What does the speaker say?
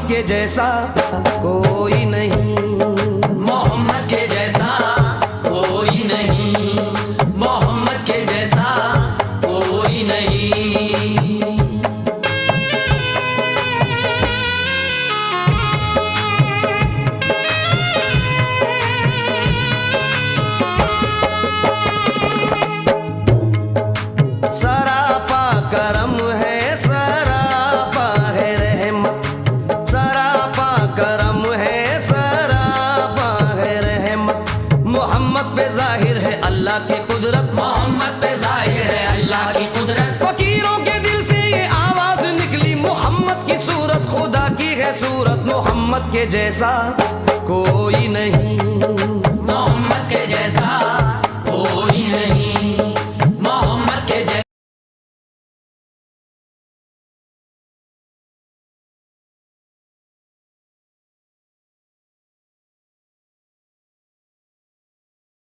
मोहम्मद के जैसा कोई नहीं, मोहम्मद के जैसा कोई नहीं, मोहम्मद के जैसा कोई नहीं। सरापा करम है, सरापा है रहमत, सरापा करम है, सरापा है रहमत। मोहम्मद पे जाहिर है अल्लाह की कुदरत, मोहम्मद पे जाहिर है अल्लाह की कुदरत। फकीरों के दिल से ये आवाज निकली, मोहम्मद की सूरत खुदा की है सूरत। मोहम्मद के जैसा कोई नहीं, मोहम्मद के